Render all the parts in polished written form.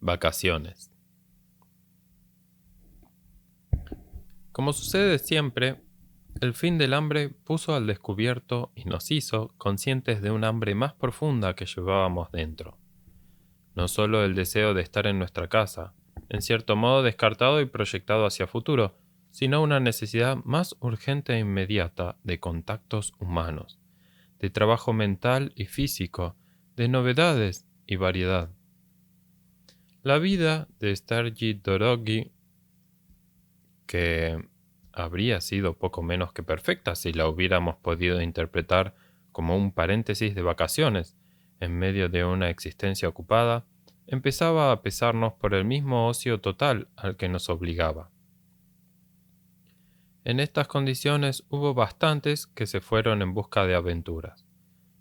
Vacaciones. Como sucede siempre, el fin del hambre puso al descubierto y nos hizo conscientes de un hambre más profunda que llevábamos dentro. No solo el deseo de estar en nuestra casa, en cierto modo descartado y proyectado hacia futuro, sino una necesidad más urgente e inmediata de contactos humanos, de trabajo mental y físico, de novedades y variedad. La vida de Starji Dorogi, que habría sido poco menos que perfecta si la hubiéramos podido interpretar como un paréntesis de vacaciones en medio de una existencia ocupada, empezaba a pesarnos por el mismo ocio total al que nos obligaba. En estas condiciones hubo bastantes que se fueron en busca de aventuras.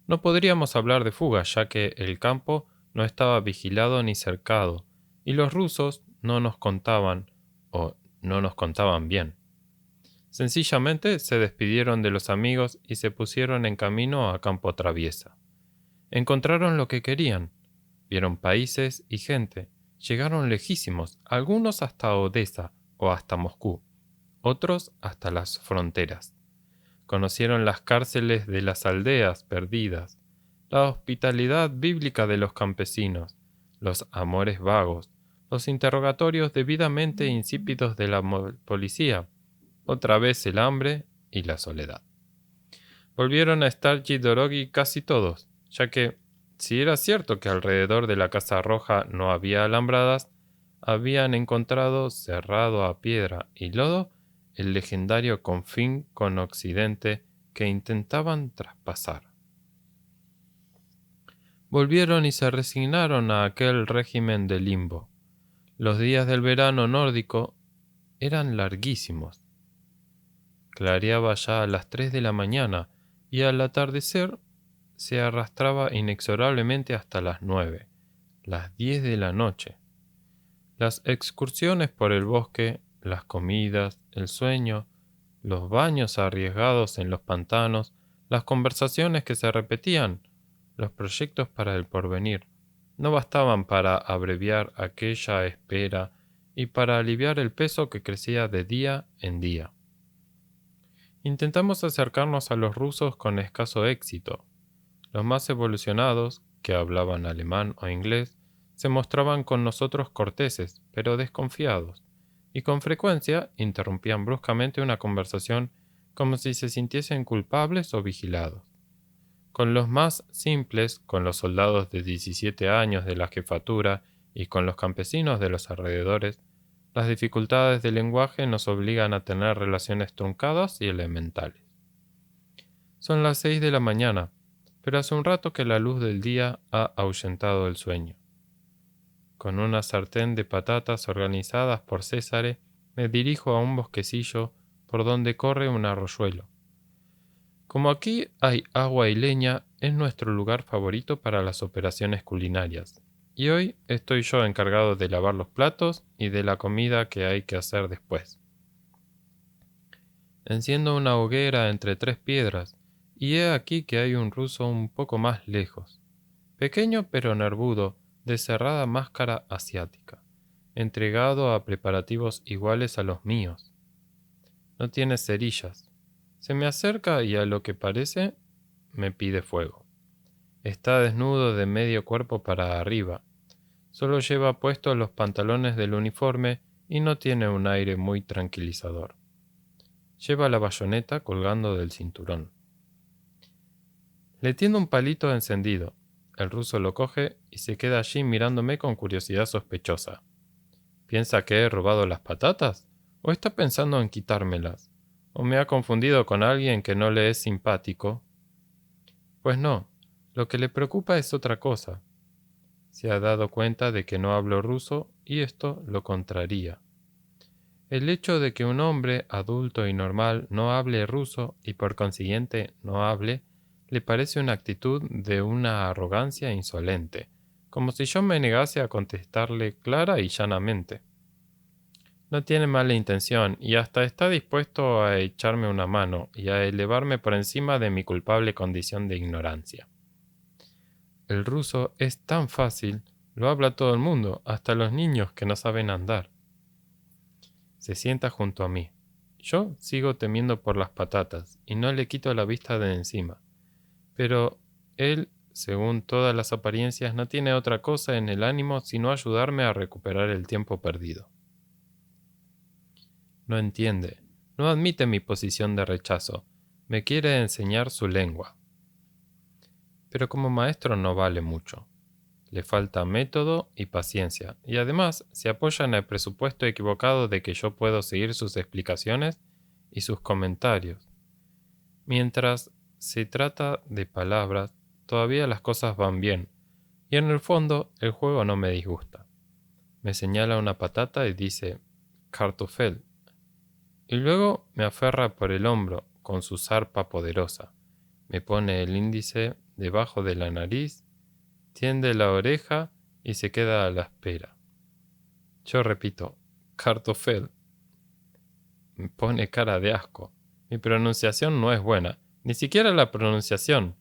No podríamos hablar de fuga, ya que el campo no estaba vigilado ni cercado, y los rusos no nos contaban, o no nos contaban bien. Sencillamente se despidieron de los amigos y se pusieron en camino a campo traviesa. Encontraron lo que querían, vieron países y gente, llegaron lejísimos, algunos hasta Odessa o hasta Moscú, otros hasta las fronteras. Conocieron las cárceles de las aldeas perdidas, la hospitalidad bíblica de los campesinos, los amores vagos, los interrogatorios debidamente insípidos de la policía, otra vez el hambre y la soledad. Volvieron a Starji Dorogi casi todos, ya que, si era cierto que alrededor de la Casa Roja no había alambradas, habían encontrado cerrado a piedra y lodo el legendario confín con Occidente que intentaban traspasar. Volvieron y se resignaron a aquel régimen de limbo. Los días del verano nórdico eran larguísimos. Clareaba ya a las 3 de la mañana y al atardecer se arrastraba inexorablemente hasta las 9, las 10 de la noche. Las excursiones por el bosque, las comidas, el sueño, los baños arriesgados en los pantanos, las conversaciones que se repetían, los proyectos para el porvenir, no bastaban para abreviar aquella espera y para aliviar el peso que crecía de día en día. Intentamos acercarnos a los rusos con escaso éxito. Los más evolucionados, que hablaban alemán o inglés, se mostraban con nosotros corteses, pero desconfiados, y con frecuencia interrumpían bruscamente una conversación como si se sintiesen culpables o vigilados. Con los más simples, con los soldados de 17 años de la jefatura y con los campesinos de los alrededores, las dificultades del lenguaje nos obligan a tener relaciones truncadas y elementales. Son las 6 de la mañana, pero hace un rato que la luz del día ha ahuyentado el sueño. Con una sartén de patatas organizadas por César, me dirijo a un bosquecillo por donde corre un arroyuelo. Como aquí hay agua y leña, es nuestro lugar favorito para las operaciones culinarias, y hoy estoy yo encargado de lavar los platos y de la comida que hay que hacer después. Enciendo una hoguera entre 3 piedras, y he aquí que hay un ruso un poco más lejos, pequeño pero nervudo, de cerrada máscara asiática, entregado a preparativos iguales a los míos. No tiene cerillas. Se me acerca y a lo que parece me pide fuego. Está desnudo de medio cuerpo para arriba. Solo lleva puestos los pantalones del uniforme y no tiene un aire muy tranquilizador. Lleva la bayoneta colgando del cinturón. Le tiendo un palito encendido. El ruso lo coge y se queda allí mirándome con curiosidad sospechosa. ¿Piensa que he robado las patatas? ¿O está pensando en quitármelas? ¿O me ha confundido con alguien que no le es simpático? Pues no, lo que le preocupa es otra cosa. Se ha dado cuenta de que no hablo ruso y esto lo contraría. El hecho de que un hombre adulto y normal no hable ruso y por consiguiente no hable, le parece una actitud de una arrogancia insolente, como si yo me negase a contestarle clara y llanamente. No tiene mala intención y hasta está dispuesto a echarme una mano y a elevarme por encima de mi culpable condición de ignorancia. El ruso es tan fácil, Lo habla todo el mundo, hasta los niños que no saben andar. Se sienta junto a mí. Yo sigo temiendo por las patatas y no le quito la vista de encima. Pero él, según todas las apariencias, no tiene otra cosa en el ánimo sino ayudarme a recuperar el tiempo perdido. No entiende, no admite mi posición de rechazo, me quiere enseñar su lengua. Pero como maestro no vale mucho. Le falta método y paciencia, y además se apoya en el presupuesto equivocado de que yo puedo seguir sus explicaciones y sus comentarios. Mientras se trata de palabras, todavía las cosas van bien, y en el fondo el juego no me disgusta. Me señala una patata y dice «Kartoffel», y luego me aferra por el hombro con su zarpa poderosa. Me pone el índice debajo de la nariz, tiende la oreja y se queda a la espera. Yo repito, «Kartoffel». Me pone cara de asco. Mi pronunciación no es buena, ni siquiera la pronunciación.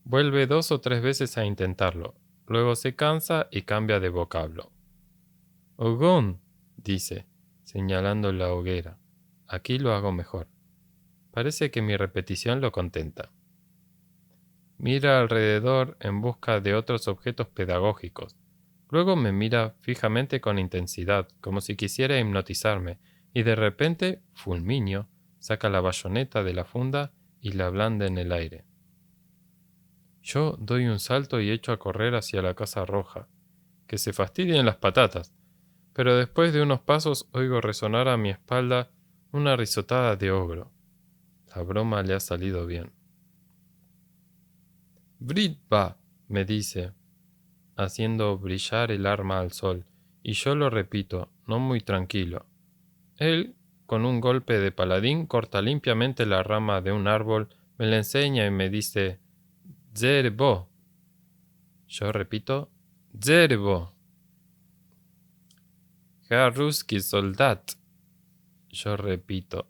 Vuelve 2 o 3 veces a intentarlo. Luego se cansa y cambia de vocablo. «Ogón», dice, señalando la hoguera. Aquí lo hago mejor. Parece que mi repetición lo contenta. Mira alrededor en busca de otros objetos pedagógicos. Luego me mira fijamente con intensidad, como si quisiera hipnotizarme, y de repente, fulminio, saca la bayoneta de la funda y la blande en el aire. Yo doy un salto y echo a correr hacia la casa roja. Que se fastidien las patatas. Pero después de unos pasos oigo resonar a mi espalda una risotada de ogro. La broma le ha salido bien. «Britva», me dice, haciendo brillar el arma al sol, y yo lo repito, no muy tranquilo. Él, con un golpe de paladín, corta limpiamente la rama de un árbol, me la enseña y me dice «Zerbo». Yo repito «Zerbo». «Ja ruski soldat». Yo repito,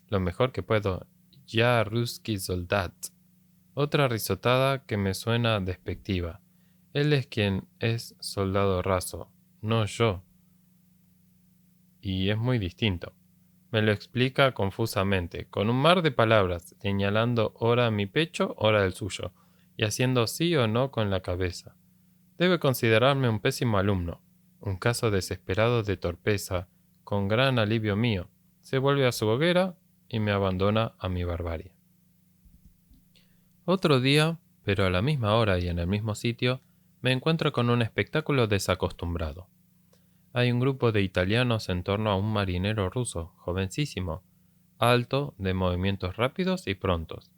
lo mejor que puedo, «Ya ruski soldat». Otra risotada que me suena despectiva. Él es quien es soldado raso, no yo. Y es muy distinto. Me lo explica confusamente, con un mar de palabras, señalando ora mi pecho, ora el suyo, y haciendo sí o no con la cabeza. Debe considerarme un pésimo alumno, un caso desesperado de torpeza, con gran alivio mío. Se vuelve a su hoguera y me abandona a mi barbarie. Otro día, pero a la misma hora y en el mismo sitio, me encuentro con un espectáculo desacostumbrado. Hay un grupo de italianos en torno a un marinero ruso, jovencísimo, alto, de movimientos rápidos y prontos.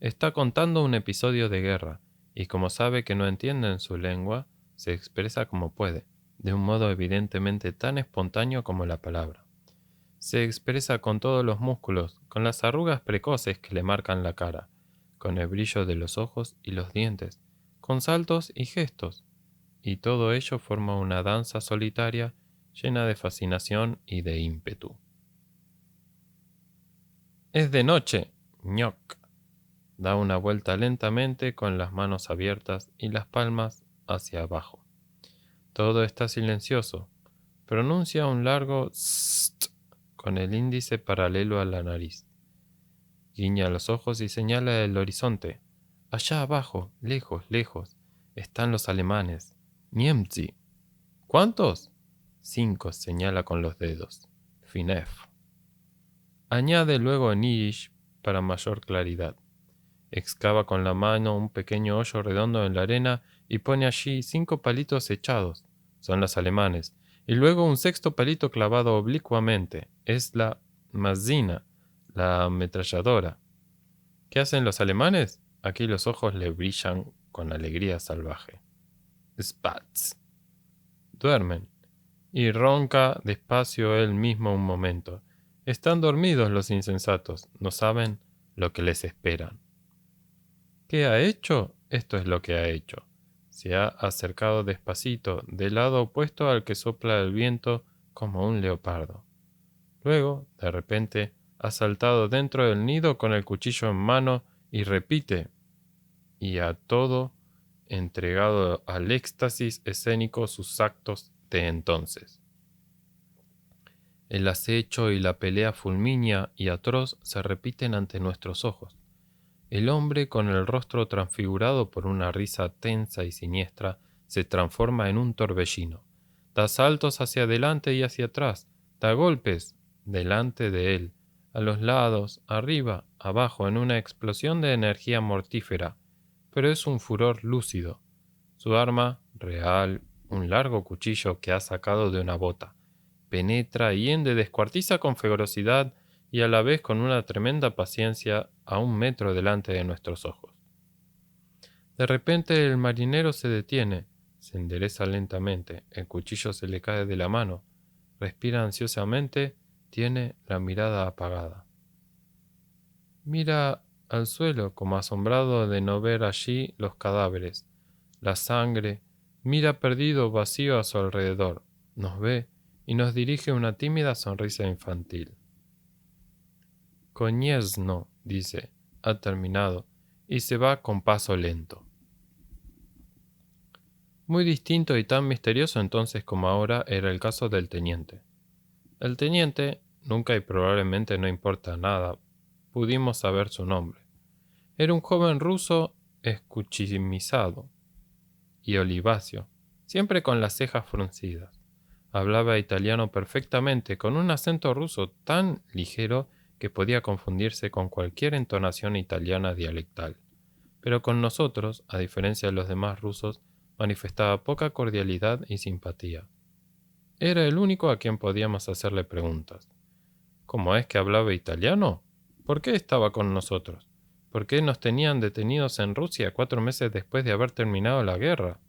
Está contando un episodio de guerra, y como sabe que no entienden su lengua, se expresa como puede, de un modo evidentemente tan espontáneo como la palabra. Se expresa con todos los músculos, con las arrugas precoces que le marcan la cara, con el brillo de los ojos y los dientes, con saltos y gestos, y todo ello forma una danza solitaria llena de fascinación y de ímpetu. «Es de noche», ñoc. Da una vuelta lentamente con las manos abiertas y las palmas hacia abajo. Todo está silencioso. Pronuncia un largo «st» con el índice paralelo a la nariz. Guiña los ojos y señala el horizonte. Allá abajo, lejos, lejos, están los alemanes. Niemcy. ¿Cuántos? 5, señala con los dedos. Finef. Añade luego en yiddish para mayor claridad. Excava con la mano un pequeño hoyo redondo en la arena y pone allí 5 palitos echados. Son los alemanes. Y luego un sexto palito clavado oblicuamente. Es la Mazina, la ametralladora. ¿Qué hacen los alemanes? Aquí los ojos le brillan con alegría salvaje. Spatz. Duermen. Y ronca despacio él mismo un momento. Están dormidos los insensatos, no saben lo que les espera. ¿Qué ha hecho? Esto es lo que ha hecho. Se ha acercado despacito, del lado opuesto al que sopla el viento, como un leopardo. Luego, de repente, ha saltado dentro del nido con el cuchillo en mano y repite. Y a todo entregado al éxtasis escénico sus actos de entonces. El acecho y la pelea fulmínea y atroz se repiten ante nuestros ojos. El hombre, con el rostro transfigurado por una risa tensa y siniestra, se transforma en un torbellino. Da saltos hacia adelante y hacia atrás, da golpes delante de él, a los lados, arriba, abajo, en una explosión de energía mortífera, pero es un furor lúcido. Su arma, real, un largo cuchillo que ha sacado de una bota, penetra, hiende, descuartiza con ferocidad y a la vez con una tremenda paciencia a 1 metro delante de nuestros ojos. De repente el marinero se detiene, se endereza lentamente, el cuchillo se le cae de la mano, respira ansiosamente, tiene la mirada apagada. Mira al suelo como asombrado de no ver allí los cadáveres, la sangre, mira perdido, vacío a su alrededor, nos ve y nos dirige una tímida sonrisa infantil. Coñezno, dice, ha terminado, y se va con paso lento. Muy distinto y tan misterioso entonces como ahora era el caso del teniente. El teniente, nunca y probablemente no importa nada, pudimos saber su nombre. Era un joven ruso escuchimizado y oliváceo, siempre con las cejas fruncidas. Hablaba italiano perfectamente, con un acento ruso tan ligero que podía confundirse con cualquier entonación italiana dialectal. Pero con nosotros, a diferencia de los demás rusos, manifestaba poca cordialidad y simpatía. Era el único a quien podíamos hacerle preguntas. ¿Cómo es que hablaba italiano? ¿Por qué estaba con nosotros? ¿Por qué nos tenían detenidos en Rusia 4 meses después de haber terminado la guerra?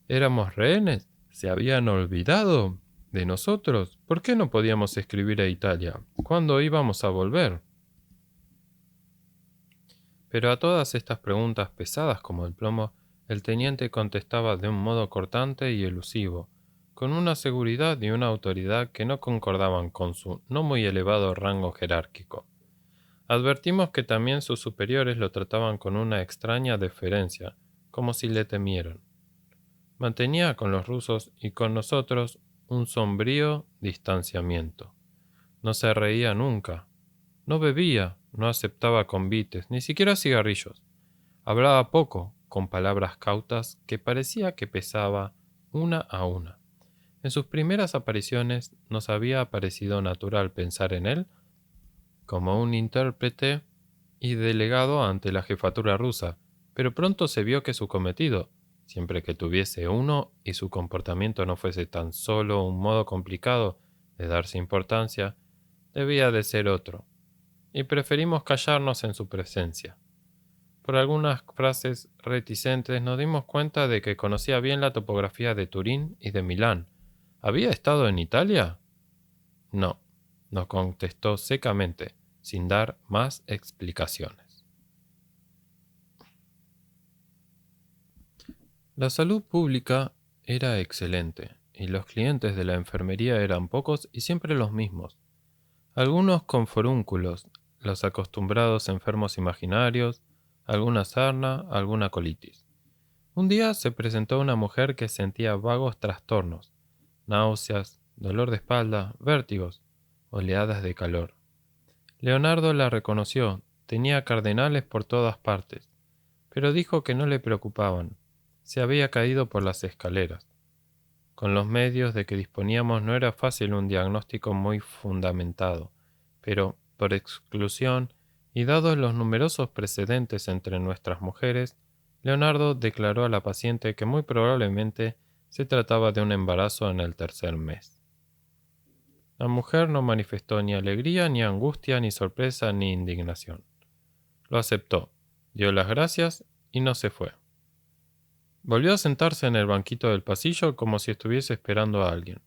¿Éramos rehenes? ¿Se habían olvidado de nosotros? ¿Por qué no podíamos escribir a Italia? ¿Cuándo íbamos a volver? Pero a todas estas preguntas pesadas como el plomo, el teniente contestaba de un modo cortante y elusivo, con una seguridad y una autoridad que no concordaban con su no muy elevado rango jerárquico. Advertimos que también sus superiores lo trataban con una extraña deferencia, como si le temieran. Mantenía con los rusos y con nosotros un sombrío distanciamiento. No se reía nunca, no bebía, no aceptaba convites, ni siquiera cigarrillos. Hablaba poco, con palabras cautas que parecía que pesaba una a una. En sus primeras apariciones nos había parecido natural pensar en él como un intérprete y delegado ante la jefatura rusa, pero pronto se vio que su cometido, siempre que tuviese uno y su comportamiento no fuese tan solo un modo complicado de darse importancia, debía de ser otro, y preferimos callarnos en su presencia. Por algunas frases reticentes nos dimos cuenta de que conocía bien la topografía de Turín y de Milán. ¿Había estado en Italia? No, nos contestó secamente, sin dar más explicaciones. La salud pública era excelente, y los clientes de la enfermería eran pocos y siempre los mismos. Algunos con forúnculos, los acostumbrados enfermos imaginarios, alguna sarna, alguna colitis. Un día se presentó una mujer que sentía vagos trastornos, náuseas, dolor de espalda, vértigos, oleadas de calor. Leonardo la reconoció, tenía cardenales por todas partes, pero dijo que no le preocupaban. Se había caído por las escaleras. Con los medios de que disponíamos no era fácil un diagnóstico muy fundamentado, pero, por exclusión, y dados los numerosos precedentes entre nuestras mujeres, Leonardo declaró a la paciente que muy probablemente se trataba de un embarazo en el 3er mes. La mujer no manifestó ni alegría, ni angustia, ni sorpresa, ni indignación. Lo aceptó, dio las gracias y no se fue. Volvió a sentarse en el banquito del pasillo como si estuviese esperando a alguien.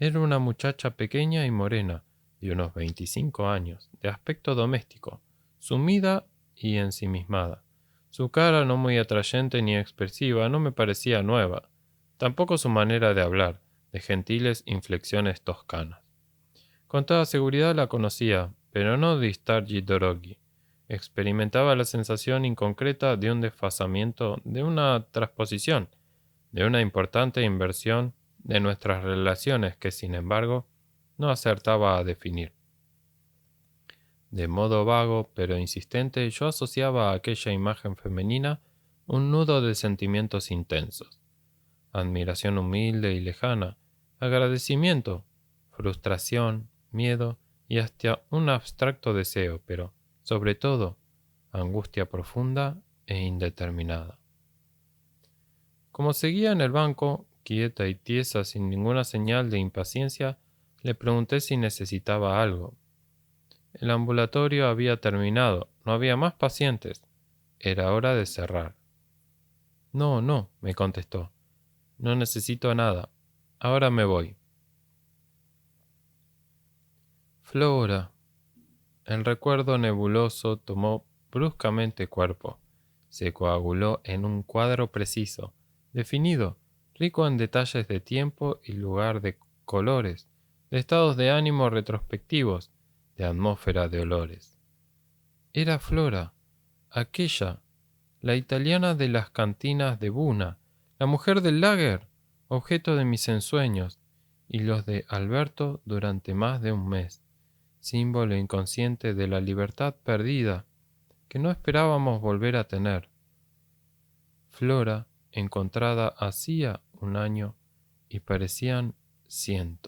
Era una muchacha pequeña y morena, de unos 25 años, de aspecto doméstico, sumida y ensimismada. Su cara, no muy atrayente ni expresiva, no me parecía nueva, tampoco su manera de hablar, de gentiles inflexiones toscanas. Con toda seguridad la conocía, pero no de Stargi Dorogi. Experimentaba la sensación inconcreta de un desfasamiento, de una transposición, de una importante inversión de nuestras relaciones que, sin embargo, no acertaba a definir. De modo vago pero insistente, yo asociaba a aquella imagen femenina un nudo de sentimientos intensos, admiración humilde y lejana, agradecimiento, frustración, miedo y hasta un abstracto deseo, pero, sobre todo, angustia profunda e indeterminada. Como seguía en el banco, quieta y tiesa sin ninguna señal de impaciencia, le pregunté si necesitaba algo. El ambulatorio había terminado, no había más pacientes. Era hora de cerrar. No, no, me contestó. No necesito nada. Ahora me voy. Flora. El recuerdo nebuloso tomó bruscamente cuerpo. Se coaguló en un cuadro preciso, definido, rico en detalles de tiempo y lugar, de colores, de estados de ánimo retrospectivos, de atmósfera de olores. Era Flora, aquella, la italiana de las cantinas de Buna, la mujer del lager, objeto de mis ensueños, y los de Alberto durante más de un mes, símbolo inconsciente de la libertad perdida que no esperábamos volver a tener. Flora, encontrada hacía un año, y parecían 100.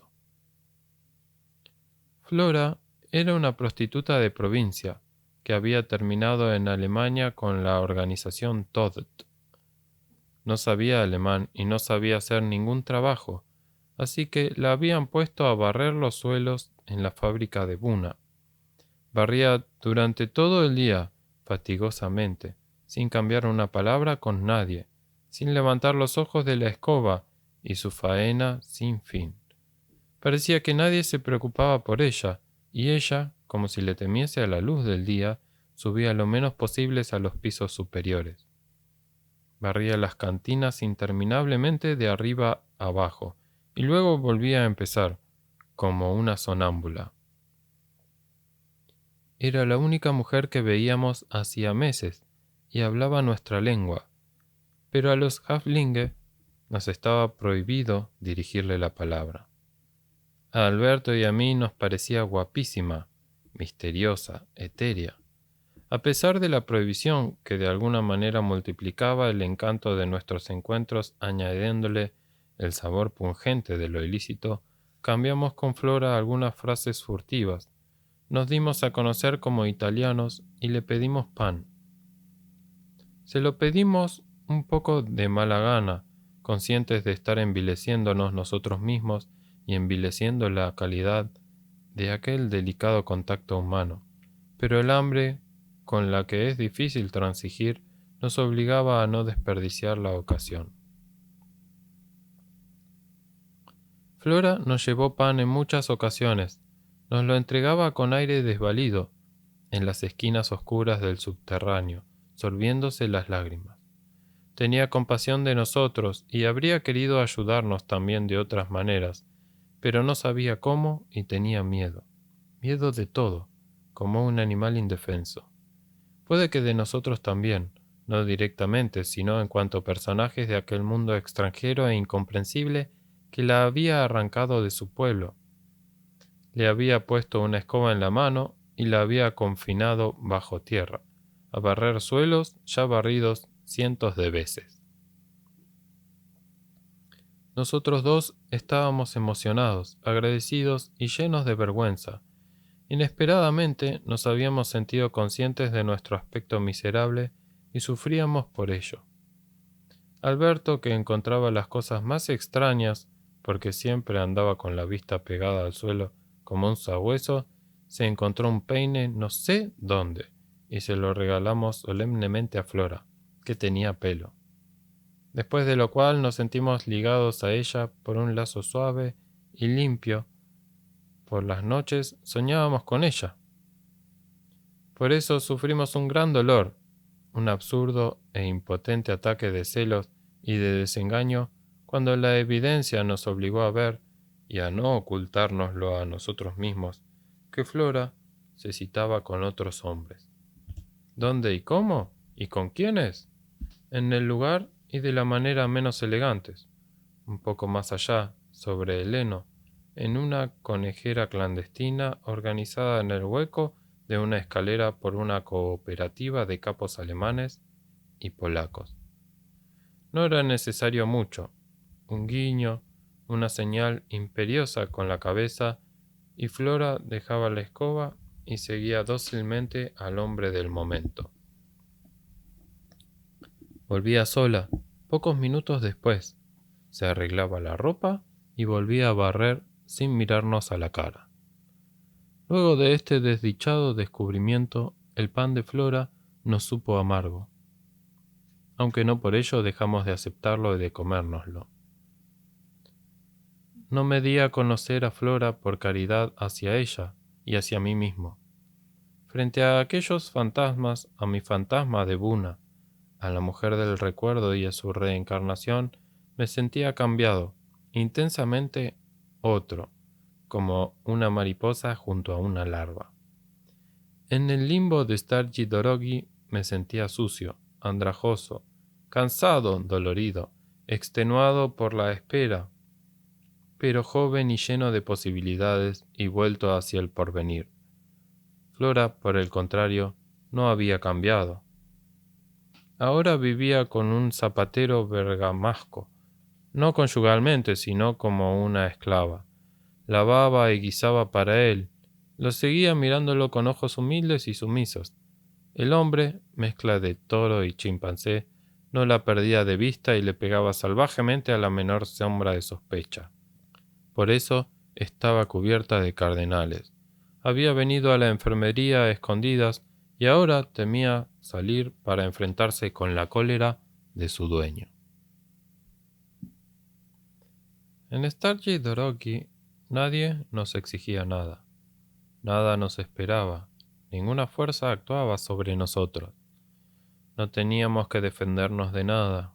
Flora era una prostituta de provincia, que había terminado en Alemania con la organización Todt. No sabía alemán y no sabía hacer ningún trabajo, así que la habían puesto a barrer los suelos en la fábrica de Buna. Barría durante todo el día, fatigosamente, sin cambiar una palabra con nadie, sin levantar los ojos de la escoba, y su faena sin fin. Parecía que nadie se preocupaba por ella, y ella, como si le temiese a la luz del día, subía lo menos posibles a los pisos superiores. Barría las cantinas interminablemente de arriba abajo, y luego volvía a empezar, como una sonámbula. Era la única mujer que veíamos hacía meses, y hablaba nuestra lengua, pero a los Haflinge nos estaba prohibido dirigirle la palabra. A Alberto y a mí nos parecía guapísima, misteriosa, etérea, a pesar de la prohibición que de alguna manera multiplicaba el encanto de nuestros encuentros añadiéndole el sabor pungente de lo ilícito. Cambiamos con Flora algunas frases furtivas, nos dimos a conocer como italianos y le pedimos pan. Se lo pedimos un poco de mala gana, conscientes de estar envileciéndonos nosotros mismos y envileciendo la calidad de aquel delicado contacto humano. Pero el hambre, con la que es difícil transigir, nos obligaba a no desperdiciar la ocasión. Flora nos llevó pan en muchas ocasiones, nos lo entregaba con aire desvalido, en las esquinas oscuras del subterráneo, sorbiéndose las lágrimas. Tenía compasión de nosotros y habría querido ayudarnos también de otras maneras, pero no sabía cómo y tenía miedo. Miedo de todo, como un animal indefenso. Puede que de nosotros también, no directamente, sino en cuanto personajes de aquel mundo extranjero e incomprensible que la había arrancado de su pueblo. Le había puesto una escoba en la mano y la había confinado bajo tierra, a barrer suelos ya barridos cientos de veces. Nosotros dos estábamos emocionados, agradecidos y llenos de vergüenza. Inesperadamente nos habíamos sentido conscientes de nuestro aspecto miserable y sufríamos por ello. Alberto, que encontraba las cosas más extrañas, porque siempre andaba con la vista pegada al suelo como un sabueso, se encontró un peine no sé dónde, y se lo regalamos solemnemente a Flora, que tenía pelo. Después de lo cual nos sentimos ligados a ella por un lazo suave y limpio. Por las noches soñábamos con ella. Por eso sufrimos un gran dolor, un absurdo e impotente ataque de celos y de desengaño cuando la evidencia nos obligó a ver, y a no ocultárnoslo a nosotros mismos, que Flora se citaba con otros hombres. ¿Dónde y cómo? ¿Y con quiénes? En el lugar y de la manera menos elegantes. Un poco más allá, sobre el heno, en una conejera clandestina organizada en el hueco de una escalera por una cooperativa de capos alemanes y polacos. No era necesario mucho, un guiño, una señal imperiosa con la cabeza, y Flora dejaba la escoba y seguía dócilmente al hombre del momento. Volvía sola, pocos minutos después. Se arreglaba la ropa y volvía a barrer sin mirarnos a la cara. Luego de este desdichado descubrimiento, el pan de Flora nos supo amargo, aunque no por ello dejamos de aceptarlo y de comérnoslo. No me di a conocer a Flora por caridad hacia ella y hacia mí mismo. Frente a aquellos fantasmas, a mi fantasma de Buna, a la mujer del recuerdo y a su reencarnación, me sentía cambiado, intensamente otro, como una mariposa junto a una larva. En el limbo de Starji Dorogi me sentía sucio, andrajoso, cansado, dolorido, extenuado por la espera, pero joven y lleno de posibilidades y vuelto hacia el porvenir. Flora, por el contrario, no había cambiado. Ahora vivía con un zapatero bergamasco, no conyugalmente, sino como una esclava. Lavaba y guisaba para él. Lo seguía mirándolo con ojos humildes y sumisos. El hombre, mezcla de toro y chimpancé, no la perdía de vista y le pegaba salvajemente a la menor sombra de sospecha. Por eso estaba cubierta de cardenales. Había venido a la enfermería a escondidas y ahora temía salir para enfrentarse con la cólera de su dueño. En Starji Dorogi nadie nos exigía nada, nada nos esperaba, ninguna fuerza actuaba sobre nosotros. No teníamos que defendernos de nada.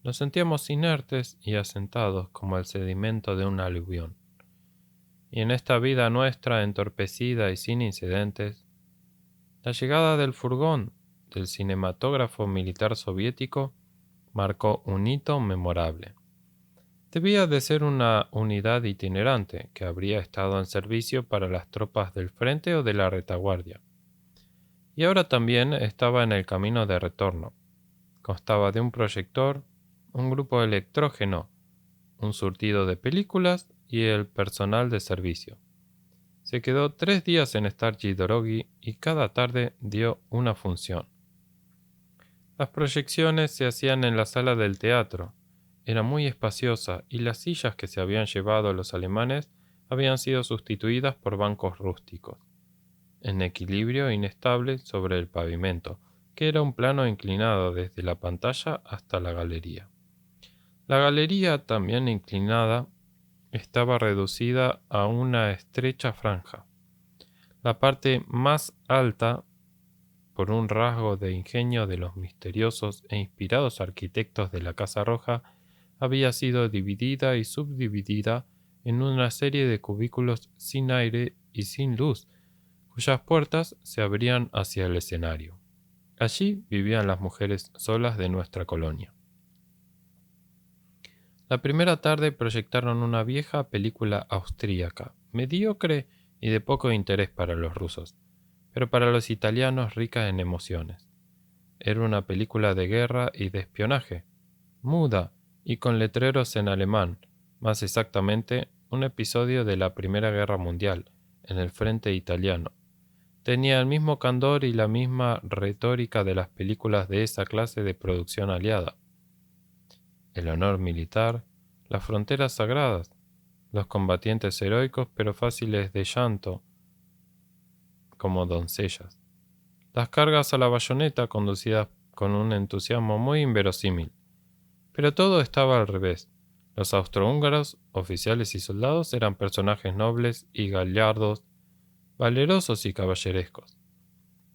Nos sentíamos inertes y asentados como el sedimento de un aluvión. Y en esta vida nuestra entorpecida y sin incidentes, la llegada del furgón del cinematógrafo militar soviético marcó un hito memorable. Debía de ser una unidad itinerante que habría estado en servicio para las tropas del frente o de la retaguardia. Y ahora también estaba en el camino de retorno. Constaba de un proyector, un grupo electrógeno, un surtido de películas y el personal de servicio. Se quedó 3 días en Starji Dorogi y cada tarde dio una función. Las proyecciones se hacían en la sala del teatro. Era muy espaciosa y las sillas que se habían llevado los alemanes habían sido sustituidas por bancos rústicos, en equilibrio inestable sobre el pavimento, que era un plano inclinado desde la pantalla hasta la galería. La galería, también inclinada, estaba reducida a una estrecha franja. La parte más alta, por un rasgo de ingenio de los misteriosos e inspirados arquitectos de la Casa Roja, había sido dividida y subdividida en una serie de cubículos sin aire y sin luz, cuyas puertas se abrían hacia el escenario. Allí vivían las mujeres solas de nuestra colonia. La primera tarde proyectaron una vieja película austríaca, mediocre y de poco interés para los rusos, pero para los italianos rica en emociones. Era una película de guerra y de espionaje, muda y con letreros en alemán, más exactamente un episodio de la Primera Guerra Mundial, en el frente italiano. Tenía el mismo candor y la misma retórica de las películas de esa clase de producción aliada. El honor militar, las fronteras sagradas, los combatientes heroicos pero fáciles de llanto, como doncellas. Las cargas a la bayoneta conducidas con un entusiasmo muy inverosímil. Pero todo estaba al revés. Los austrohúngaros, oficiales y soldados, eran personajes nobles y gallardos, valerosos y caballerescos.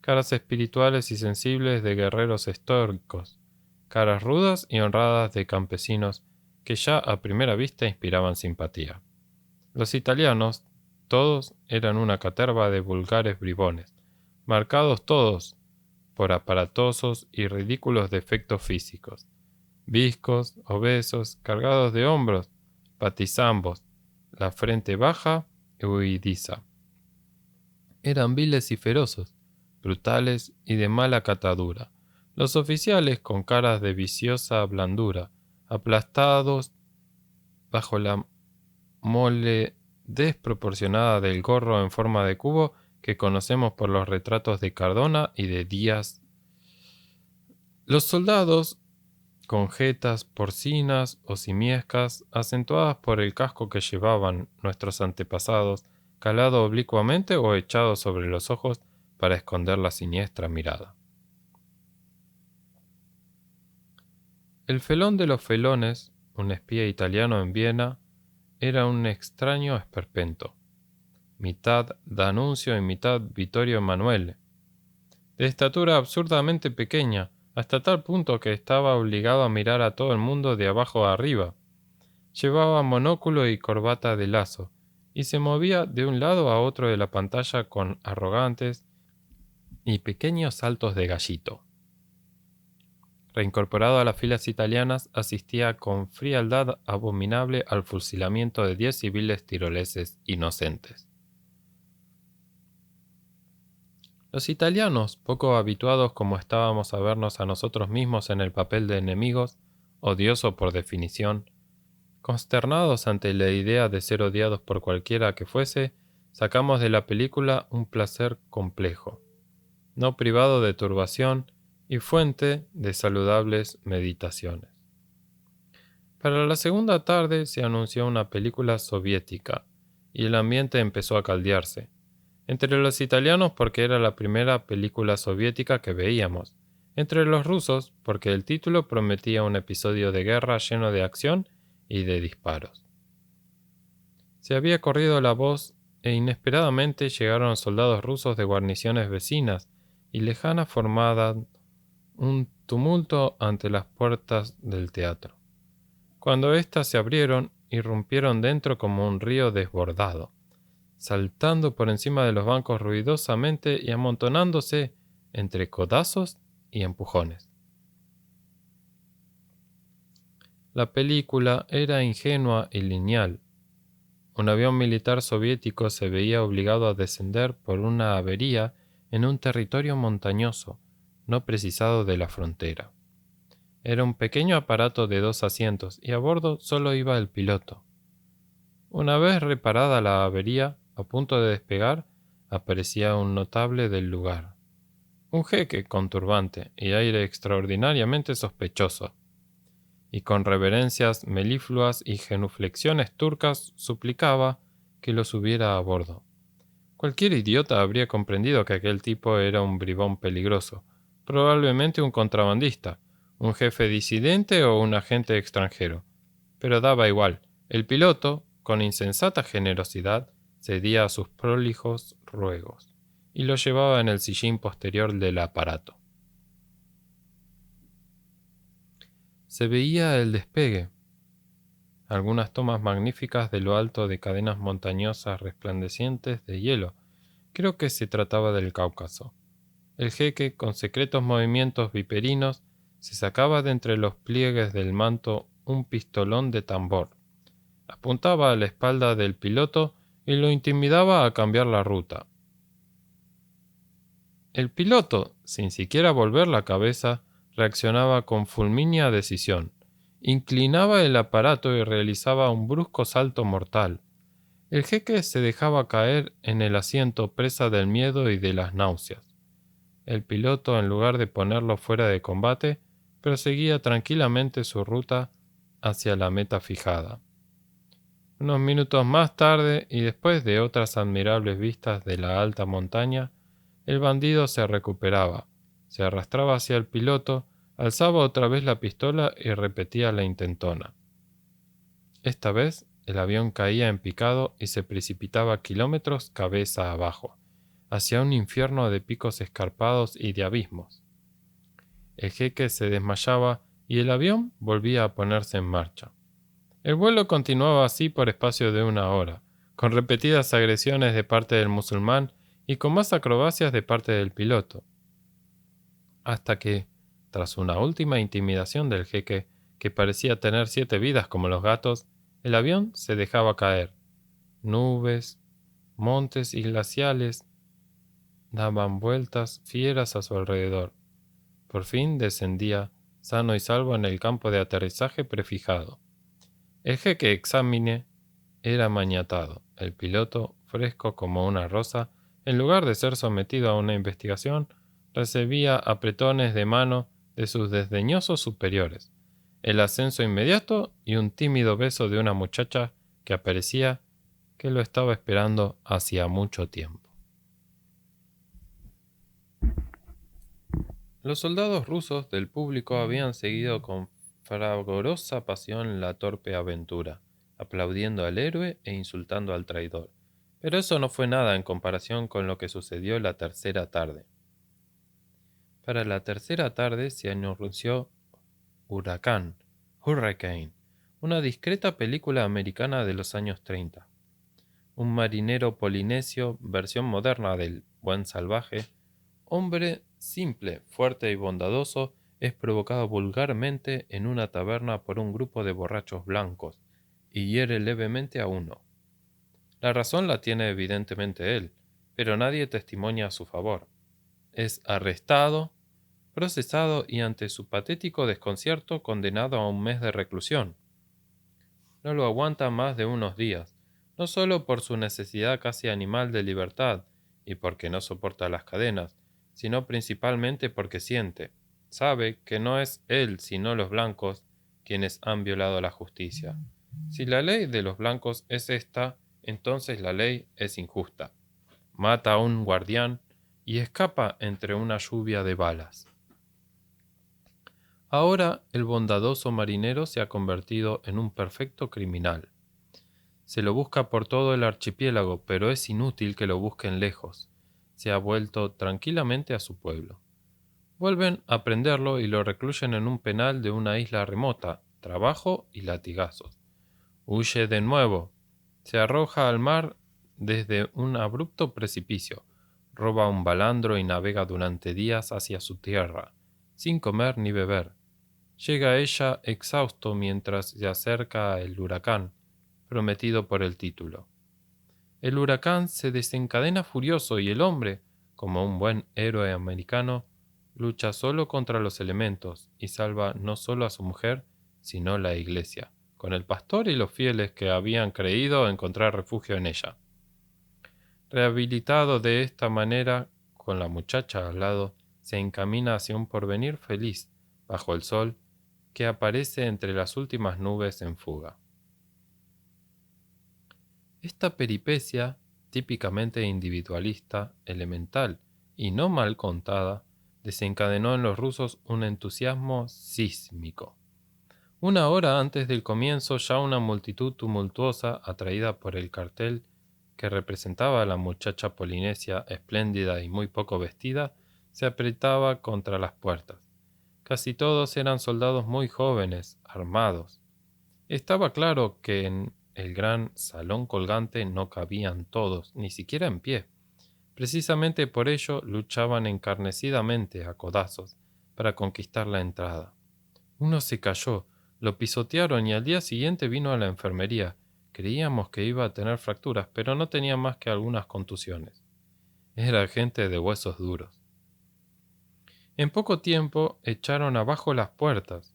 Caras espirituales y sensibles de guerreros estoicos, caras rudas y honradas de campesinos que ya a primera vista inspiraban simpatía. Los italianos, todos, eran una caterva de vulgares bribones, marcados todos, por aparatosos y ridículos defectos físicos, viscos, obesos, cargados de hombros, patizambos, la frente baja y huidiza. Eran viles y feroces, brutales y de mala catadura. Los oficiales, con caras de viciosa blandura, aplastados bajo la mole desproporcionada del gorro en forma de cubo que conocemos por los retratos de Cardona y de Díaz. Los soldados, con jetas porcinas o simiescas, acentuadas por el casco que llevaban nuestros antepasados, calado oblicuamente o echado sobre los ojos para esconder la siniestra mirada. El felón de los felones, un espía italiano en Viena, era un extraño esperpento, mitad D'Annunzio y mitad Vittorio Emanuele, de estatura absurdamente pequeña, hasta tal punto que estaba obligado a mirar a todo el mundo de abajo a arriba. Llevaba monóculo y corbata de lazo, y se movía de un lado a otro de la pantalla con arrogantes y pequeños saltos de gallito. Reincorporado a las filas italianas, asistía con frialdad abominable al fusilamiento de 10 civiles tiroleses inocentes. Los italianos, poco habituados como estábamos a vernos a nosotros mismos en el papel de enemigos, odioso por definición, consternados ante la idea de ser odiados por cualquiera que fuese, sacamos de la película un placer complejo, no privado de turbación y fuente de saludables meditaciones. Para la segunda tarde se anunció una película soviética y el ambiente empezó a caldearse. Entre los italianos porque era la primera película soviética que veíamos, entre los rusos porque el título prometía un episodio de guerra lleno de acción y de disparos. Se había corrido la voz e inesperadamente llegaron soldados rusos de guarniciones vecinas y lejanas formaban un tumulto ante las puertas del teatro. Cuando éstas se abrieron, irrumpieron dentro como un río desbordado, saltando por encima de los bancos ruidosamente y amontonándose entre codazos y empujones. La película era ingenua y lineal. Un avión militar soviético se veía obligado a descender por una avería en un territorio montañoso, no precisado de la frontera. Era un pequeño aparato de 2 asientos y a bordo solo iba el piloto. Una vez reparada la avería, a punto de despegar, aparecía un notable del lugar. Un jeque con turbante y aire extraordinariamente sospechoso, y con reverencias melifluas y genuflexiones turcas suplicaba que lo subiera a bordo. Cualquier idiota habría comprendido que aquel tipo era un bribón peligroso, probablemente un contrabandista, un jefe disidente o un agente extranjero. Pero daba igual. El piloto, con insensata generosidad, cedía a sus prolijos ruegos y lo llevaba en el sillín posterior del aparato. Se veía el despegue, algunas tomas magníficas de lo alto de cadenas montañosas resplandecientes de hielo. Creo que se trataba del Cáucaso. El jeque, con secretos movimientos viperinos, se sacaba de entre los pliegues del manto un pistolón de tambor, apuntaba a la espalda del piloto y lo intimidaba a cambiar la ruta. El piloto, sin siquiera volver la cabeza, reaccionaba con fulmínea decisión. Inclinaba el aparato y realizaba un brusco salto mortal. El jeque se dejaba caer en el asiento presa del miedo y de las náuseas. El piloto, en lugar de ponerlo fuera de combate, proseguía tranquilamente su ruta hacia la meta fijada. Unos minutos más tarde, y después de otras admirables vistas de la alta montaña, el bandido se recuperaba, se arrastraba hacia el piloto, alzaba otra vez la pistola y repetía la intentona. Esta vez el avión caía en picado y se precipitaba kilómetros cabeza abajo, hacia un infierno de picos escarpados y de abismos. El jeque se desmayaba y el avión volvía a ponerse en marcha. El vuelo continuaba así por espacio de 1 hora, con repetidas agresiones de parte del musulmán y con más acrobacias de parte del piloto. hasta que, tras una última intimidación del jeque, que parecía tener 7 vidas como los gatos, el avión se dejaba caer. Nubes, montes y glaciales daban vueltas fieras a su alrededor. Por fin descendía, sano y salvo, en el campo de aterrizaje prefijado. El jeque examine era maniatado. El piloto, fresco como una rosa, en lugar de ser sometido a una investigación, recibía apretones de mano de sus desdeñosos superiores, el ascenso inmediato y un tímido beso de una muchacha que parecía que lo estaba esperando hacía mucho tiempo. Los soldados rusos del público habían seguido con fragorosa pasión la torpe aventura, aplaudiendo al héroe e insultando al traidor. Pero eso no fue nada en comparación con lo que sucedió la tercera tarde. Para la tercera tarde se anunció Hurricane, una discreta película americana de los años 30. Un marinero polinesio, versión moderna del Buen Salvaje, hombre simple, fuerte y bondadoso, es provocado vulgarmente en una taberna por un grupo de borrachos blancos y hiere levemente a uno. La razón la tiene evidentemente él, pero nadie testimonia a su favor. Es arrestado, procesado y ante su patético desconcierto condenado a 1 mes de reclusión. No lo aguanta más de unos días, no solo por su necesidad casi animal de libertad y porque no soporta las cadenas, sino principalmente porque sabe que no es él sino los blancos quienes han violado la justicia. Si la ley de los blancos es esta, entonces la ley es injusta. Mata a un guardián y escapa entre una lluvia de balas. Ahora el bondadoso marinero se ha convertido en un perfecto criminal. Se lo busca por todo el archipiélago, pero es inútil que lo busquen lejos. Se ha vuelto tranquilamente a su pueblo. Vuelven a prenderlo y lo recluyen en un penal de una isla remota, trabajo y latigazos. Huye de nuevo. Se arroja al mar desde un abrupto precipicio. Roba un balandro y navega durante días hacia su tierra, sin comer ni beber. Llega a ella exhausto mientras se acerca el huracán, prometido por el título. El huracán se desencadena furioso y el hombre, como un buen héroe americano, lucha solo contra los elementos y salva no solo a su mujer, sino la iglesia, con el pastor y los fieles que habían creído encontrar refugio en ella. Rehabilitado de esta manera, con la muchacha al lado, se encamina hacia un porvenir feliz, bajo el sol, que aparece entre las últimas nubes en fuga. Esta peripecia, típicamente individualista, elemental y no mal contada, desencadenó en los rusos un entusiasmo sísmico. 1 hora antes del comienzo, ya una multitud tumultuosa, atraída por el cartel que representaba a la muchacha polinesia espléndida y muy poco vestida, se apretaba contra las puertas. Casi todos eran soldados muy jóvenes, armados. Estaba claro que en el gran salón colgante no cabían todos, ni siquiera en pie. Precisamente por ello luchaban encarnecidamente a codazos para conquistar la entrada. Uno se cayó, lo pisotearon y al día siguiente vino a la enfermería. Creíamos que iba a tener fracturas, pero no tenía más que algunas contusiones. Era gente de huesos duros. En poco tiempo echaron abajo las puertas,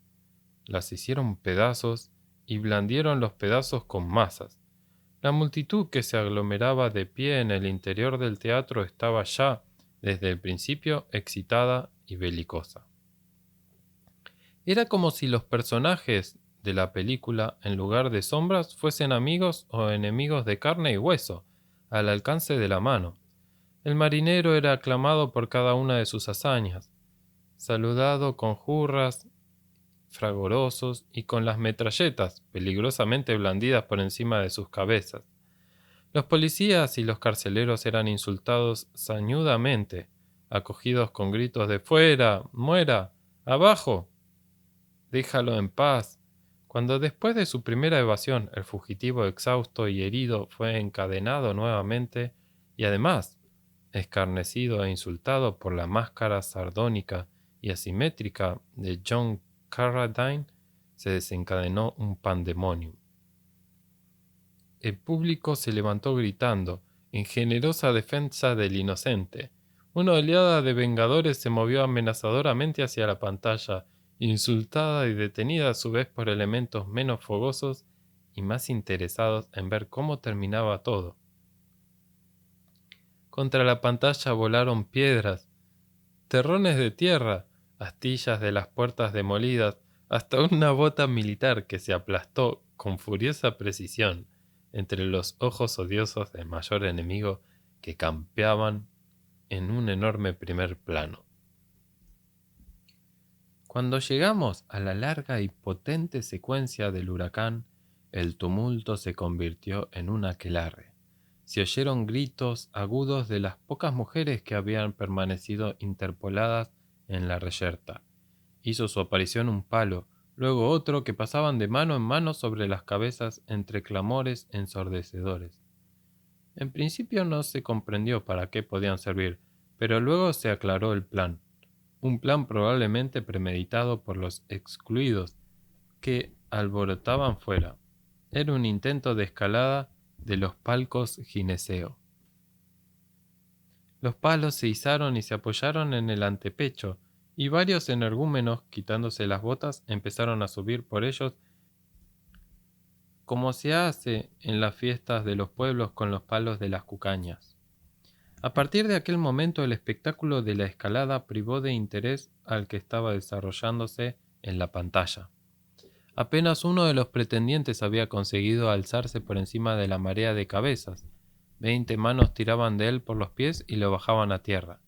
las hicieron pedazos y blandieron los pedazos con masas. La multitud que se aglomeraba de pie en el interior del teatro estaba ya, desde el principio, excitada y belicosa. Era como si los personajes de la película, en lugar de sombras, fuesen amigos o enemigos de carne y hueso, al alcance de la mano. El marinero era aclamado por cada una de sus hazañas, saludado con hurras fragorosos y con las metralletas peligrosamente blandidas por encima de sus cabezas. Los policías y los carceleros eran insultados sañudamente, acogidos con gritos de «¡Fuera! ¡Muera! ¡Abajo! ¡Déjalo en paz!». Cuando después de su primera evasión el fugitivo exhausto y herido fue encadenado nuevamente y además escarnecido e insultado por la máscara sardónica y asimétrica de John Carradine se desencadenó un pandemonium. El público se levantó gritando, en generosa defensa del inocente. Una oleada de vengadores se movió amenazadoramente hacia la pantalla, insultada y detenida a su vez por elementos menos fogosos y más interesados en ver cómo terminaba todo. Contra la pantalla volaron piedras, terrones de tierra, astillas de las puertas demolidas, hasta una bota militar que se aplastó con furiosa precisión entre los ojos odiosos del mayor enemigo que campeaban en un enorme primer plano. Cuando llegamos a la larga y potente secuencia del huracán, el tumulto se convirtió en un aquelarre. Se oyeron gritos agudos de las pocas mujeres que habían permanecido interpoladas en la reyerta. Hizo su aparición un palo, luego otro que pasaban de mano en mano sobre las cabezas entre clamores ensordecedores. En principio no se comprendió para qué podían servir, pero luego se aclaró el plan. Un plan probablemente premeditado por los excluidos que alborotaban fuera. Era un intento de escalada de los palcos gineceo. Los palos se izaron y se apoyaron en el antepecho, y varios energúmenos, quitándose las botas, empezaron a subir por ellos como se hace en las fiestas de los pueblos con los palos de las cucañas. A partir de aquel momento el espectáculo de la escalada privó de interés al que estaba desarrollándose en la pantalla. Apenas uno de los pretendientes había conseguido alzarse por encima de la marea de cabezas. 20 manos tiraban de él por los pies y lo bajaban a tierra.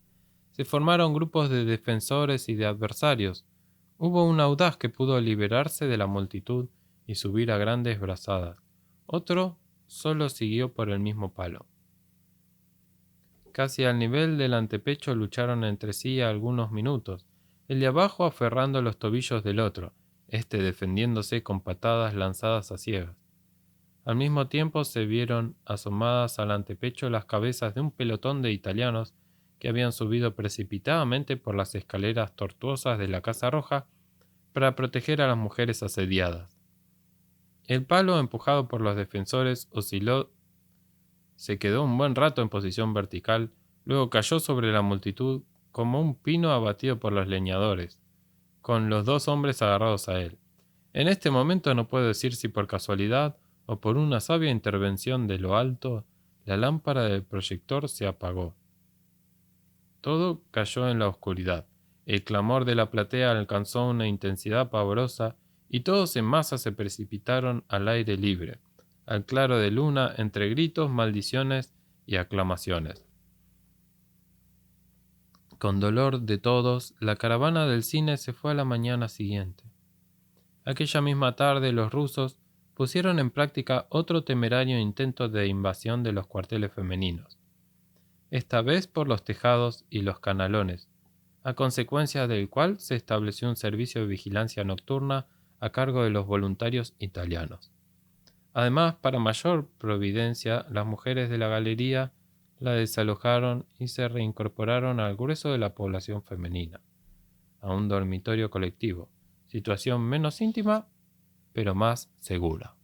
Se formaron grupos de defensores y de adversarios. Hubo un audaz que pudo liberarse de la multitud y subir a grandes brazadas. Otro solo siguió por el mismo palo. Casi al nivel del antepecho lucharon entre sí algunos minutos, el de abajo aferrando los tobillos del otro, este defendiéndose con patadas lanzadas a ciegas. Al mismo tiempo se vieron asomadas al antepecho las cabezas de un pelotón de italianos que habían subido precipitadamente por las escaleras tortuosas de la Casa Roja para proteger a las mujeres asediadas. El palo, empujado por los defensores, osciló, se quedó un buen rato en posición vertical, luego cayó sobre la multitud como un pino abatido por los leñadores, con los dos hombres agarrados a él. En este momento no puedo decir si por casualidad o por una sabia intervención de lo alto, la lámpara del proyector se apagó. Todo cayó en la oscuridad. El clamor de la platea alcanzó una intensidad pavorosa y todos en masa se precipitaron al aire libre, al claro de luna, entre gritos, maldiciones y aclamaciones. Con dolor de todos, la caravana del cine se fue a la mañana siguiente. Aquella misma tarde los rusos pusieron en práctica otro temerario intento de invasión de los cuarteles femeninos, esta vez por los tejados y los canalones, a consecuencia del cual se estableció un servicio de vigilancia nocturna a cargo de los voluntarios italianos. Además, para mayor providencia, las mujeres de la galería la desalojaron y se reincorporaron al grueso de la población femenina, a un dormitorio colectivo, situación menos íntima, pero más segura.